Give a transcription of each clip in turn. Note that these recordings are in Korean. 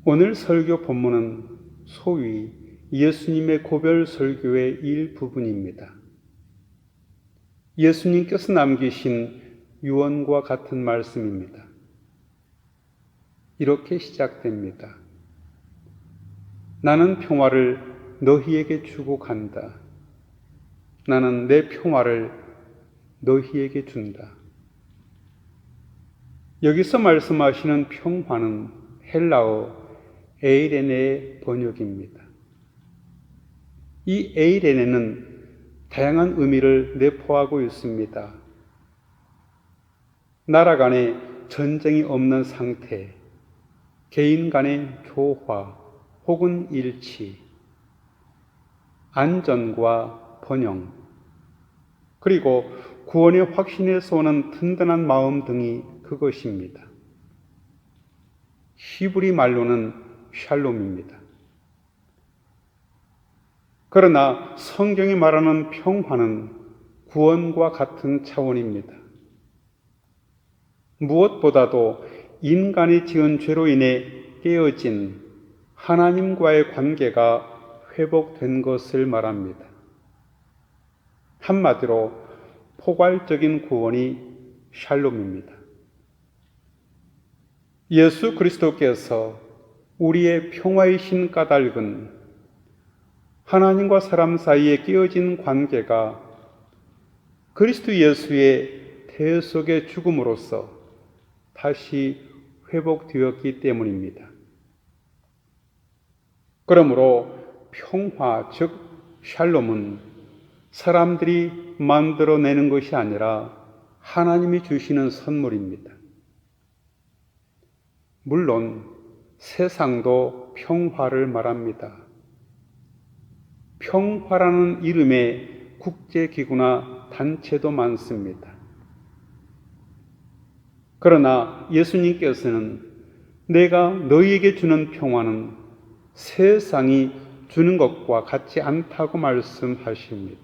오늘 설교 본문은 소위 예수님의 고별 설교의 일부분입니다. 예수님께서 남기신 유언과 같은 말씀입니다. 이렇게 시작됩니다. 나는 평화를 너희에게 주고 간다. 나는 내 평화를 너희에게 준다. 여기서 말씀하시는 평화는 헬라어 에이레네의 번역입니다. 이 에이레네는 다양한 의미를 내포하고 있습니다. 나라 간의 전쟁이 없는 상태, 개인 간의 교화 혹은 일치, 안전과 번영, 그리고 구원의 확신에서 오는 든든한 마음 등이 그것입니다. 히브리 말로는 샬롬입니다. 그러나 성경이 말하는 평화는 구원과 같은 차원입니다. 무엇보다도 인간이 지은 죄로 인해 깨어진 하나님과의 관계가 회복된 것을 말합니다. 한마디로 포괄적인 구원이 샬롬입니다. 예수 그리스도께서 우리의 평화이신 까닭은 하나님과 사람 사이에 끼어진 관계가 그리스도 예수의 대속의 죽음으로써 다시 회복되었기 때문입니다. 그러므로 평화, 즉 샬롬은 사람들이 만들어내는 것이 아니라 하나님이 주시는 선물입니다. 물론 세상도 평화를 말합니다. 평화라는 이름의 국제기구나 단체도 많습니다. 그러나 예수님께서는 내가 너희에게 주는 평화는 세상이 주는 것과 같지 않다고 말씀하십니다.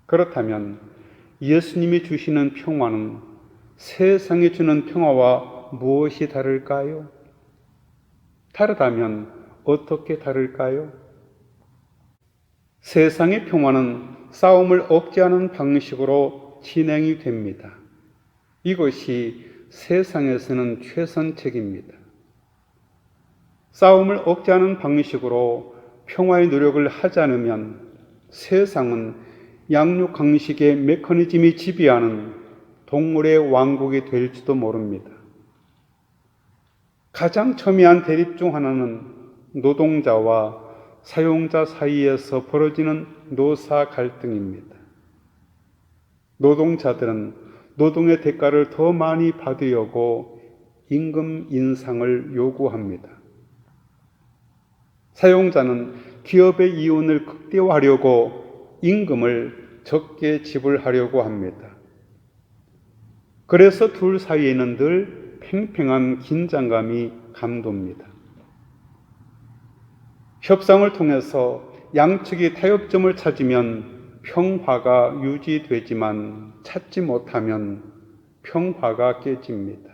그렇다면 예수님이 주시는 평화는 세상이 주는 평화와 무엇이 다를까요? 다르다면 어떻게 다를까요? 세상의 평화는 싸움을 억제하는 방식으로 진행이 됩니다. 이것이 세상에서는 최선책입니다. 싸움을 억제하는 방식으로 평화의 노력을 하지 않으면 세상은 양육강식의 메커니즘이 지배하는 동물의 왕국이 될지도 모릅니다. 가장 첨예한 대립 중 하나는 노동자와 사용자 사이에서 벌어지는 노사 갈등입니다. 노동자들은 노동의 대가를 더 많이 받으려고 임금 인상을 요구합니다. 사용자는 기업의 이윤을 극대화하려고 임금을 적게 지불하려고 합니다. 그래서 둘 사이에는 늘 팽팽한 긴장감이 감돕니다. 협상을 통해서 양측이 타협점을 찾으면 평화가 유지되지만 찾지 못하면 평화가 깨집니다.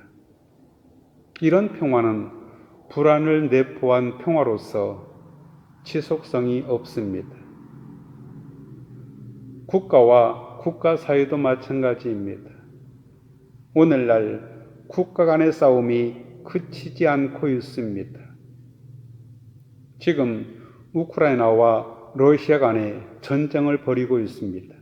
이런 평화는 불안을 내포한 평화로서 지속성이 없습니다. 국가와 국가 사이도 마찬가지입니다. 오늘날 국가 간의 싸움이 그치지 않고 있습니다. 지금 우크라이나와 러시아 간에 전쟁을 벌이고 있습니다.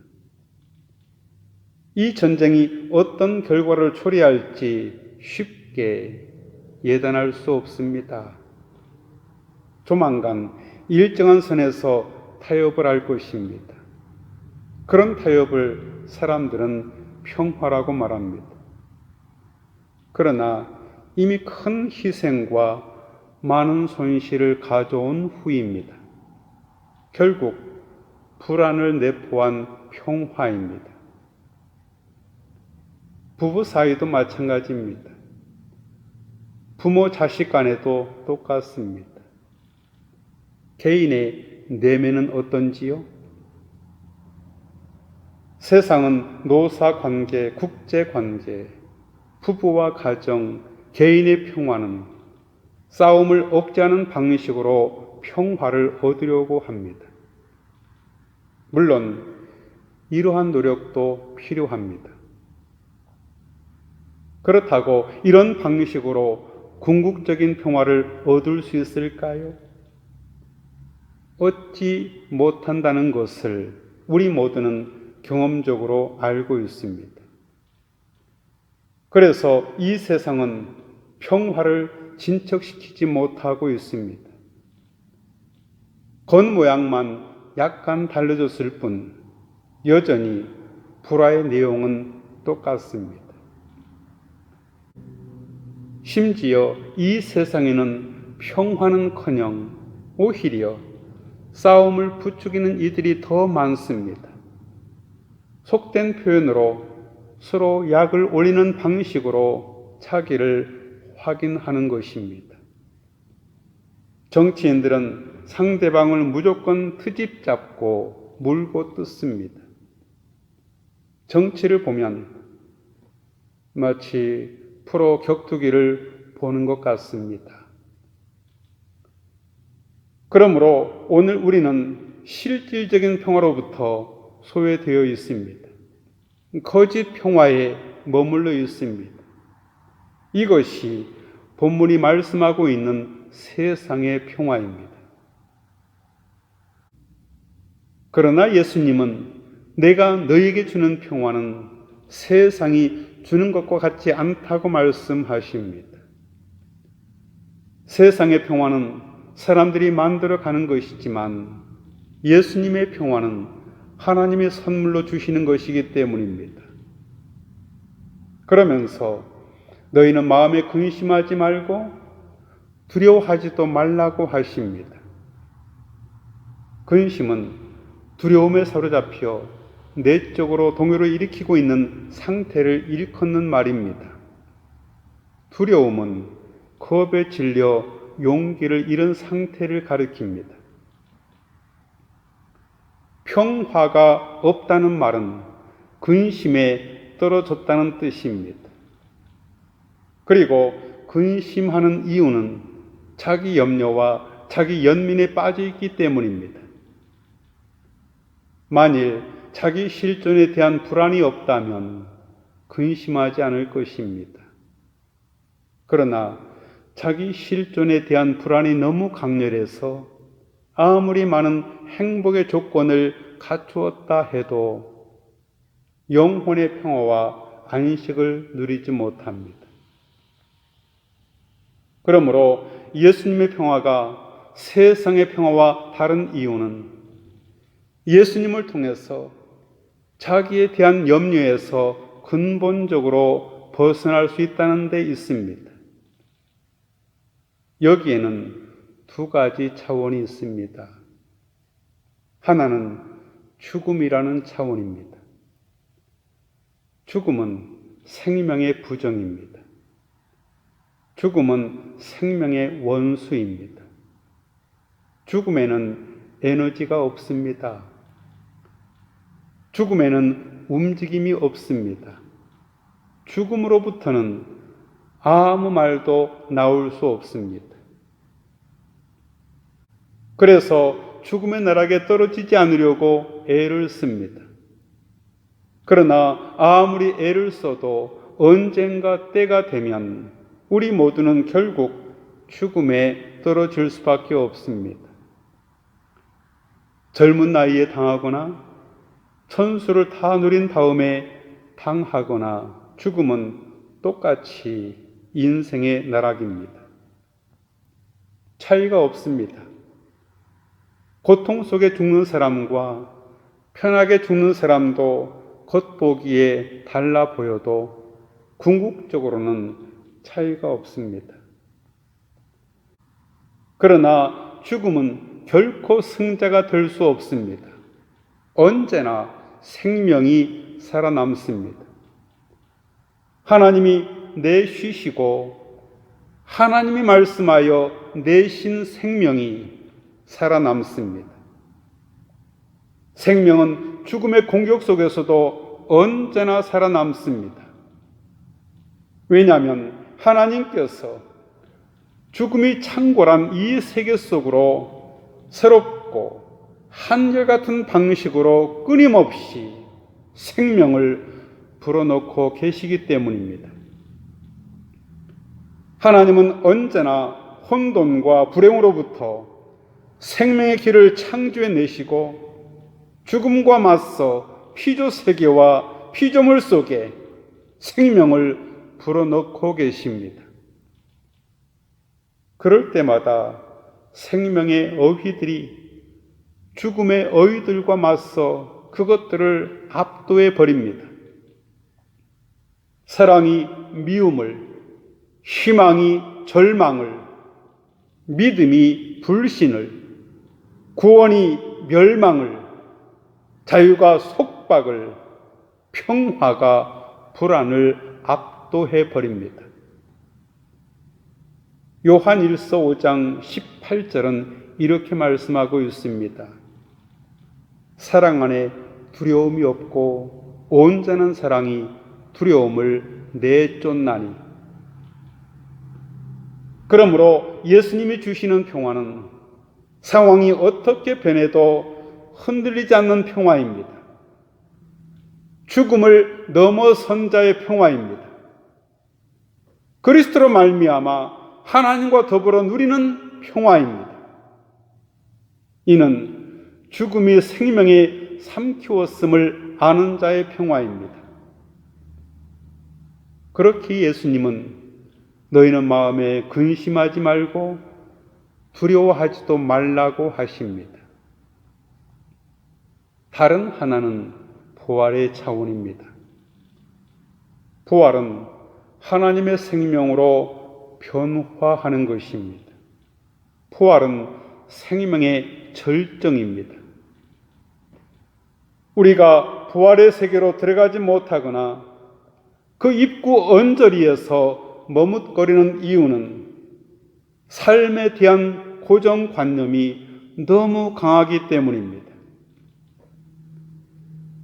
이 전쟁이 어떤 결과를 초래할지 쉽게 예단할 수 없습니다. 조만간 일정한 선에서 타협을 할 것입니다. 그런 타협을 사람들은 평화라고 말합니다. 그러나 이미 큰 희생과 많은 손실을 가져온 후입니다. 결국 불안을 내포한 평화입니다. 부부 사이도 마찬가지입니다. 부모 자식 간에도 똑같습니다. 개인의 내면은 어떤지요? 세상은 노사관계, 국제관계, 부부와 가정, 개인의 평화는 싸움을 억제하는 방식으로 평화를 얻으려고 합니다. 물론 이러한 노력도 필요합니다. 그렇다고 이런 방식으로 궁극적인 평화를 얻을 수 있을까요? 얻지 못한다는 것을 우리 모두는 경험적으로 알고 있습니다. 그래서 이 세상은 평화를 진척시키지 못하고 있습니다. 겉모양만 약간 달라졌을 뿐 여전히 불화의 내용은 똑같습니다. 심지어 이 세상에는 평화는커녕 오히려 싸움을 부추기는 이들이 더 많습니다. 속된 표현으로 서로 약을 올리는 방식으로 차기를 확인하는 것입니다. 정치인들은 상대방을 무조건 트집 잡고 물고 뜯습니다. 정치를 보면 마치 프로 격투기를 보는 것 같습니다. 그러므로 오늘 우리는 실질적인 평화로부터 소외되어 있습니다. 거짓 평화에 머물러 있습니다. 이것이 본문이 말씀하고 있는 세상의 평화입니다. 그러나 예수님은 내가 너에게 주는 평화는 세상이 주는 것과 같지 않다고 말씀하십니다. 세상의 평화는 사람들이 만들어가는 것이지만 예수님의 평화는 하나님의 선물로 주시는 것이기 때문입니다. 그러면서 너희는 마음에 근심하지 말고 두려워하지도 말라고 하십니다. 근심은 두려움에 사로잡혀 내적으로 동요를 일으키고 있는 상태를 일컫는 말입니다. 두려움은 겁에 질려 용기를 잃은 상태를 가리킵니다. 평화가 없다는 말은 근심에 떨어졌다는 뜻입니다. 그리고 근심하는 이유는 자기 염려와 자기 연민에 빠져 있기 때문입니다. 만일 자기 실존에 대한 불안이 없다면 근심하지 않을 것입니다. 그러나 자기 실존에 대한 불안이 너무 강렬해서 아무리 많은 행복의 조건을 갖추었다 해도 영혼의 평화와 안식을 누리지 못합니다. 그러므로 예수님의 평화가 세상의 평화와 다른 이유는 예수님을 통해서 자기에 대한 염려에서 근본적으로 벗어날 수 있다는 데 있습니다. 여기에는 두 가지 차원이 있습니다. 하나는 죽음이라는 차원입니다. 죽음은 생명의 부정입니다. 죽음은 생명의 원수입니다. 죽음에는 에너지가 없습니다. 죽음에는 움직임이 없습니다. 죽음으로부터는 아무 말도 나올 수 없습니다. 그래서 죽음의 나락에 떨어지지 않으려고 애를 씁니다. 그러나 아무리 애를 써도 언젠가 때가 되면 우리 모두는 결국 죽음에 떨어질 수밖에 없습니다. 젊은 나이에 당하거나 천수를 다 누린 다음에 당하거나 죽음은 똑같이 인생의 나락입니다. 차이가 없습니다. 고통 속에 죽는 사람과 편하게 죽는 사람도 겉보기에 달라 보여도 궁극적으로는 차이가 없습니다. 그러나 죽음은 결코 승자가 될 수 없습니다. 언제나 생명이 살아남습니다. 하나님이 내쉬시고 하나님이 말씀하여 내신 생명이 살아남습니다. 생명은 죽음의 공격 속에서도 언제나 살아남습니다. 왜냐하면 하나님께서 죽음이 창궐한 이 세계 속으로 새롭고 한결같은 방식으로 끊임없이 생명을 불어넣고 계시기 때문입니다. 하나님은 언제나 혼돈과 불행으로부터 생명의 길을 창조해 내시고 죽음과 맞서 피조 세계와 피조물 속에 생명을 불어넣고 계십니다. 그럴 때마다 생명의 어휘들이 죽음의 어휘들과 맞서 그것들을 압도해 버립니다. 사랑이 미움을, 희망이 절망을, 믿음이 불신을, 구원이 멸망을, 자유가 속박을, 평화가 불안을 압도해 버립니다. 요한 1서 5장 18절은 이렇게 말씀하고 있습니다. 사랑 안에 두려움이 없고 온전한 사랑이 두려움을 내쫓나니. 그러므로 예수님이 주시는 평화는 상황이 어떻게 변해도 흔들리지 않는 평화입니다. 죽음을 넘어선 자의 평화입니다. 그리스도로 말미암아 하나님과 더불어 누리는 평화입니다. 이는 죽음이 생명에 삼키웠음을 아는 자의 평화입니다. 그렇게 예수님은 너희는 마음에 근심하지 말고 두려워하지도 말라고 하십니다. 다른 하나는 부활의 차원입니다. 부활은 하나님의 생명으로 변화하는 것입니다. 부활은 생명의 절정입니다. 우리가 부활의 세계로 들어가지 못하거나 그 입구 언저리에서 머뭇거리는 이유는 삶에 대한 고정관념이 너무 강하기 때문입니다.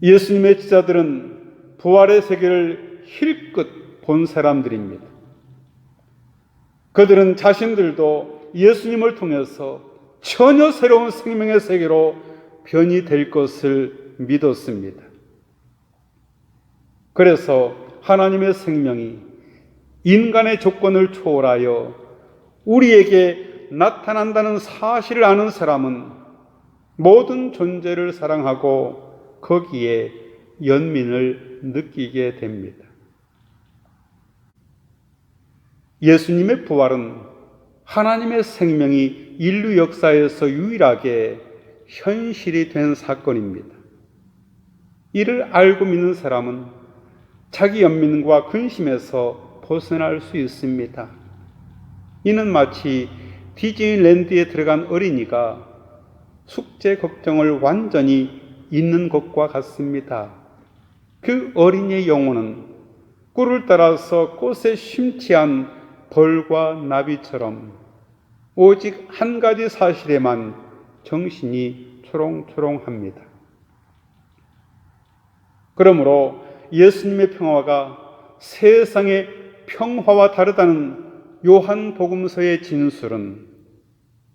예수님의 제자들은 부활의 세계를 힐끗 본 사람들입니다. 그들은 자신들도 예수님을 통해서 전혀 새로운 생명의 세계로 변이 될 것을 믿었습니다. 그래서 하나님의 생명이 인간의 조건을 초월하여 우리에게 나타난다는 사실을 아는 사람은 모든 존재를 사랑하고 거기에 연민을 느끼게 됩니다. 예수님의 부활은 하나님의 생명이 인류 역사에서 유일하게 현실이 된 사건입니다. 이를 알고 믿는 사람은 자기 연민과 근심에서 벗어날 수 있습니다. 이는 마치 디즈니랜드에 들어간 어린이가 숙제 걱정을 완전히 잊는 것과 같습니다. 그 어린이의 영혼은 꿀을 따라서 꽃에 심취한 벌과 나비처럼 오직 한 가지 사실에만 정신이 초롱초롱합니다. 그러므로 예수님의 평화가 세상의 평화와 다르다는 요한복음서의 진술은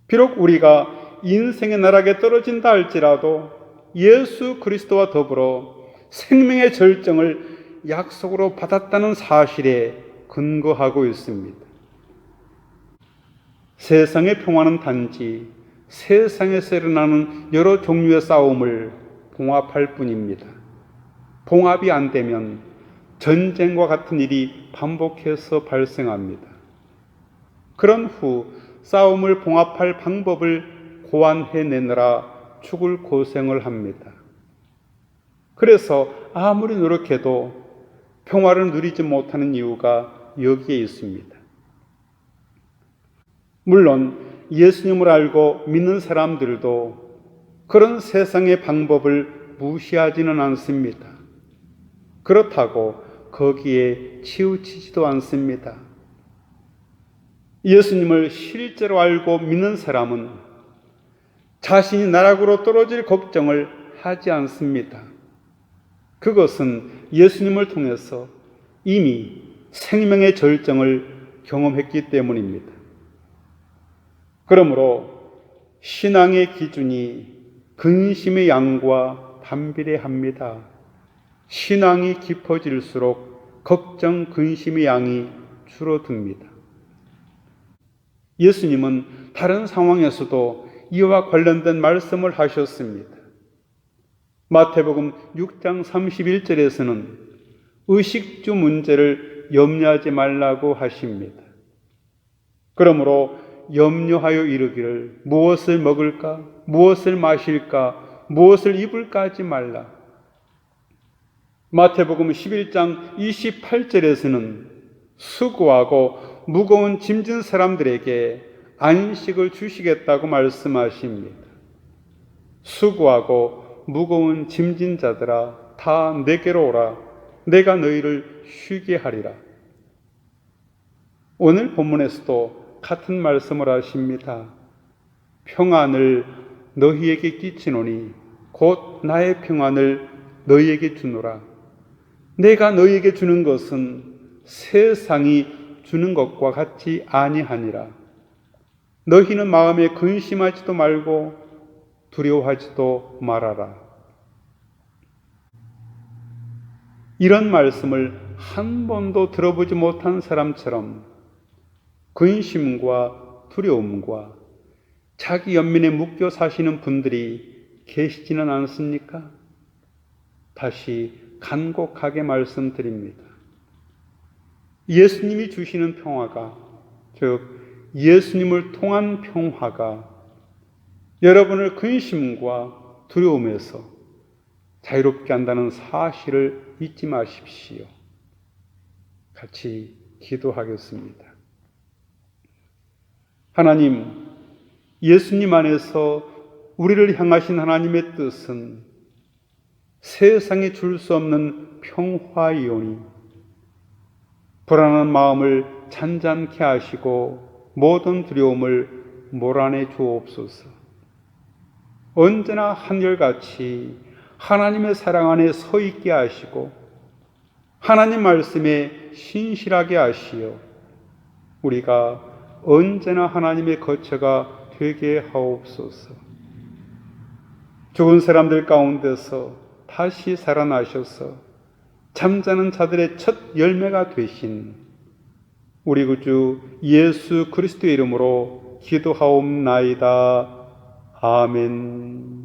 비록 우리가 인생의 나락에 떨어진다 할지라도 예수 그리스도와 더불어 생명의 절정을 약속으로 받았다는 사실에 근거하고 있습니다. 세상의 평화는 단지 세상에서 일어나는 여러 종류의 싸움을 봉합할 뿐입니다. 봉합이 안 되면 전쟁과 같은 일이 반복해서 발생합니다. 그런 후 싸움을 봉합할 방법을 고안해내느라 죽을 고생을 합니다. 그래서 아무리 노력해도 평화를 누리지 못하는 이유가 여기에 있습니다. 물론 예수님을 알고 믿는 사람들도 그런 세상의 방법을 무시하지는 않습니다. 그렇다고 거기에 치우치지도 않습니다. 예수님을 실제로 알고 믿는 사람은 자신이 나락으로 떨어질 걱정을 하지 않습니다. 그것은 예수님을 통해서 이미 생명의 절정을 경험했기 때문입니다. 그러므로 신앙의 기준이 근심의 양과 반비례합니다. 신앙이 깊어질수록 걱정, 근심의 양이 줄어듭니다. 예수님은 다른 상황에서도 이와 관련된 말씀을 하셨습니다. 마태복음 6장 31절에서는 의식주 문제를 염려하지 말라고 하십니다. 그러므로 염려하여 이르기를 무엇을 먹을까, 무엇을 마실까, 무엇을 입을까 하지 말라. 마태복음 11장 28절에서는 수고하고 무거운 짐진 사람들에게 안식을 주시겠다고 말씀하십니다. 수고하고 무거운 짐진 자들아 다 내게로 오라. 내가 너희를 쉬게 하리라. 오늘 본문에서도 같은 말씀을 하십니다. 평안을 너희에게 끼치노니 곧 나의 평안을 너희에게 주노라. 내가 너희에게 주는 것은 세상이 주는 것과 같이 아니하니라. 너희는 마음에 근심하지도 말고 두려워하지도 말아라. 이런 말씀을 한 번도 들어보지 못한 사람처럼 근심과 두려움과 자기 연민에 묶여 사시는 분들이 계시지는 않습니까? 다시 간곡하게 말씀드립니다. 예수님이 주시는 평화가, 즉 예수님을 통한 평화가 여러분을 근심과 두려움에서 자유롭게 한다는 사실을 잊지 마십시오. 같이 기도하겠습니다. 하나님, 예수님 안에서 우리를 향하신 하나님의 뜻은 세상에 줄 수 없는 평화이오니 불안한 마음을 잔잔케 하시고 모든 두려움을 몰아내 주옵소서. 언제나 한결같이 하나님의 사랑 안에 서 있게 하시고 하나님 말씀에 신실하게 하시어 우리가 언제나 하나님의 거처가 되게 하옵소서. 죽은 사람들 가운데서 다시 살아나셔서 잠자는 자들의 첫 열매가 되신 우리 구주 예수 그리스도의 이름으로 기도하옵나이다. 아멘.